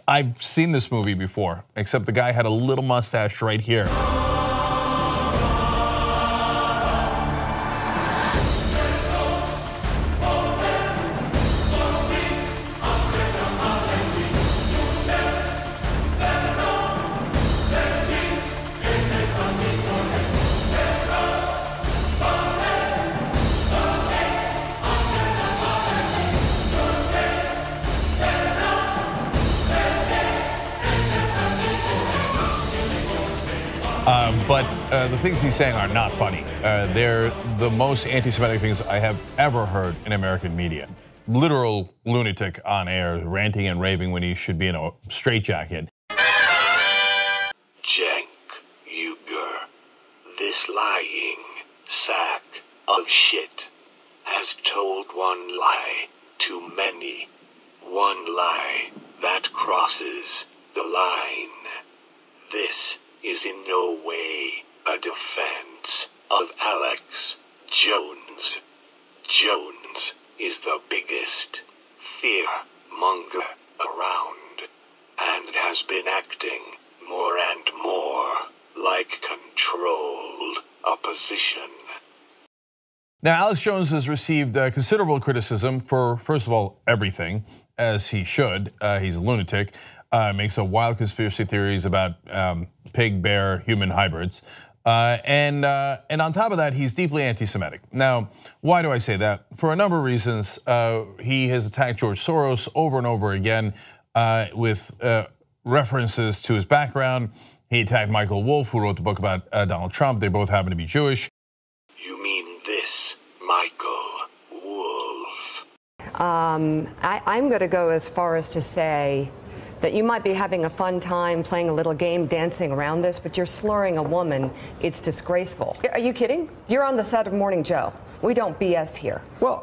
I've seen this movie before, except the guy had a little mustache right here. But the things he's saying are not funny. They're the most anti-Semitic things I have ever heard in American media. Literal lunatic on air, ranting and raving when he should be in a straitjacket. Cenk Uygur, this lying sack of shit, has told one lie too many. One lie that crosses the line. This is in no way a defense of Alex Jones. Jones is the biggest fear-monger around, and has been acting more and more like controlled opposition. Now, Alex Jones has received considerable criticism for, first of all, everything, as he should. He's a lunatic. Makes a wild conspiracy theories about pig, bear, human hybrids. And on top of that, he's deeply anti-Semitic. Now, why do I say that? For a number of reasons. He has attacked George Soros over and over again with references to his background. He attacked Michael Wolff, who wrote the book about Donald Trump. They both happen to be Jewish. You mean this, Michael Wolff? I'm going to go as far as to say that you might be having a fun time playing a little game, dancing around this, but you're slurring a woman. It's disgraceful. Are you kidding? You're on the set of Morning Joe. We don't BS here. Well,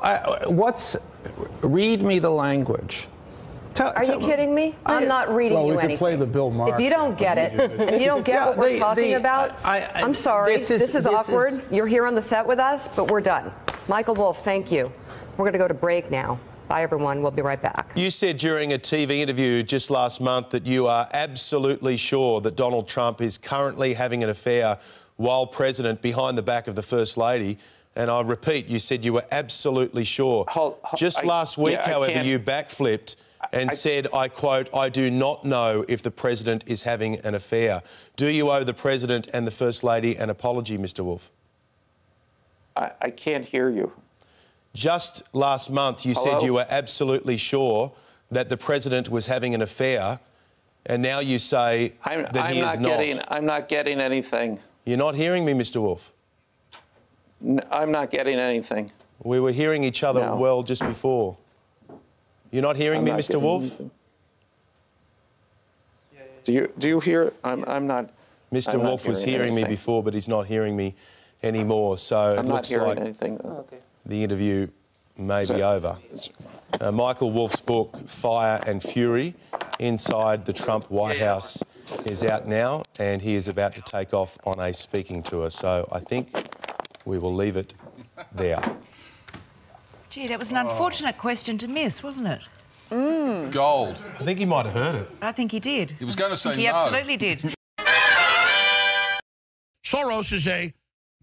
read me the language. Are you kidding me? I'm not reading you anything. Well, we could play the Bill Maher. If you don't get it, if you don't get what we're talking about, I'm sorry. This is awkward. You're here on the set with us, but we're done. Michael Wolff, thank you. We're going to go to break now. Bye, everyone. We'll be right back. You said during a TV interview just last month that you are absolutely sure that Donald Trump is currently having an affair while president behind the back of the First Lady. And I repeat, you said you were absolutely sure. Just last week, however, you backflipped and said, I quote, "I do not know if the president is having an affair." Do you owe the president and the First Lady an apology, Mr. Wolff? I can't hear you. Just last month, you said you were absolutely sure that the president was having an affair, and now you say that he is not. I'm not getting anything. You're not hearing me, Mr. Wolff? I'm not getting anything. We were hearing each other well just before. You're not hearing me, Mr. Wolff? Do you hear? I'm not. Mr. Wolff was hearing me before, but he's not hearing me anymore. So it looks like the interview may be over. Michael Wolff's book, Fire and Fury, Inside the Trump White House, is out now, and he is about to take off on a speaking tour. So I think we will leave it there. Gee, that was an unfortunate question to miss, wasn't it? Gold. I think he might have heard it. I think he did. He was going to say no. He absolutely did. Soros is a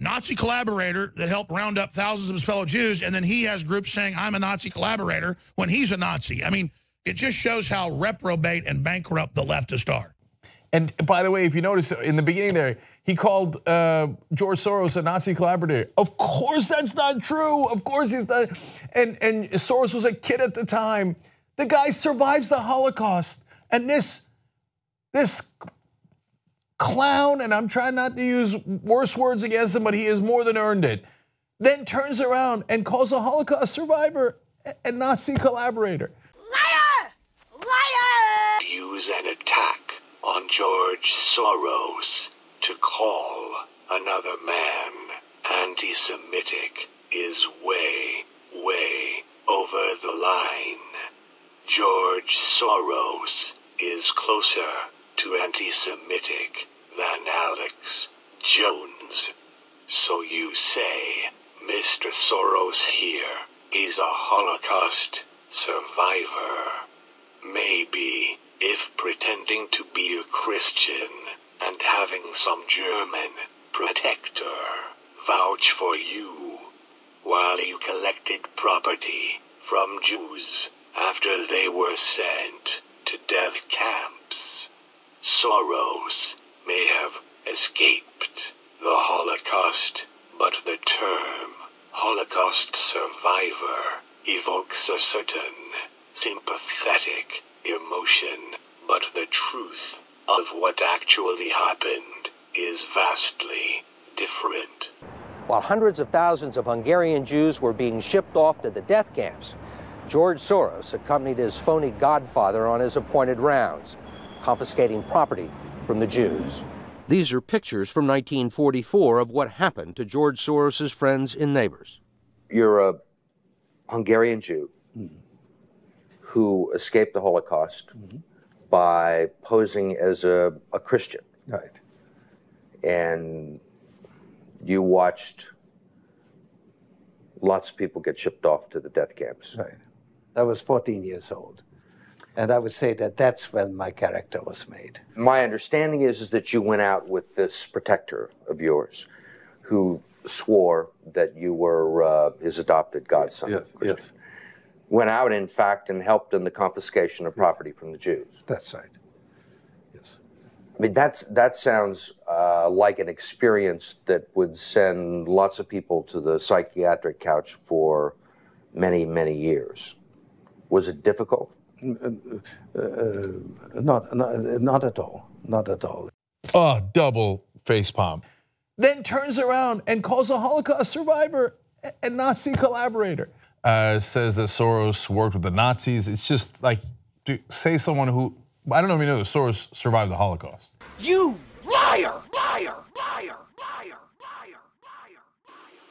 Nazi collaborator that helped round up thousands of his fellow Jews, and then he has groups saying, I'm a Nazi collaborator, when he's a Nazi. I mean, it just shows how reprobate and bankrupt the leftists are. And by the way, if you notice in the beginning there, he called George Soros a Nazi collaborator. Of course that's not true. Of course he's not. And Soros was a kid at the time. The guy survives the Holocaust. And this clown, and I'm trying not to use worse words against him, but he has more than earned it, then turns around and calls a Holocaust survivor a Nazi collaborator. Liar! Liar! Use an attack on George Soros to call another man anti-Semitic is way, way over the line. George Soros is closer to anti-Semitic than Alex Jones. So you say Mr. Soros here is a Holocaust survivor. Maybe if Christian and having some German protector vouch for you while you collected property from Jews after they were sent to death camps. Soros may have escaped the Holocaust, but the term Holocaust survivor evokes a certain sympathetic emotion, but the truth of what actually happened is vastly different. While hundreds of thousands of Hungarian Jews were being shipped off to the death camps, George Soros accompanied his phony godfather on his appointed rounds, confiscating property from the Jews. These are pictures from 1944 of what happened to George Soros's friends and neighbors. You're a Hungarian Jew who escaped the Holocaust by posing as a Christian. Right. And you watched lots of people get shipped off to the death camps. Right. I was 14 years old. And I would say that that's when my character was made. My understanding is that you went out with this protector of yours who swore that you were his adopted godson. Yes, yes. Went out, in fact, and helped in the confiscation of property from the Jews. That's right. Yes. I mean, that sounds like an experience that would send lots of people to the psychiatric couch for many, many years. Was it difficult? Not at all. Not at all. Oh, double facepalm. Then turns around and calls a Holocaust survivor a Nazi collaborator. Says that Soros worked with the Nazis. It's just like, dude, say someone who, I don't know if you know that Soros survived the Holocaust. You liar! Liar! Liar! Liar! Liar! Liar!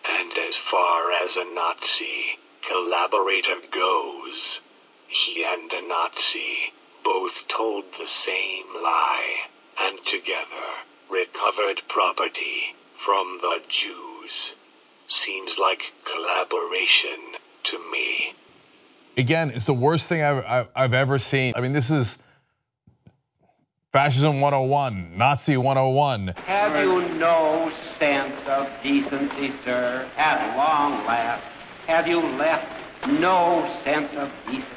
And as far as a Nazi collaborator goes, he and a Nazi both told the same lie and together recovered property from the Jews. Seems like collaboration to me. Again, it's the worst thing I've ever seen. I mean, this is fascism 101, Nazi 101. Have you no sense of decency, sir? At long last, have you left no sense of decency?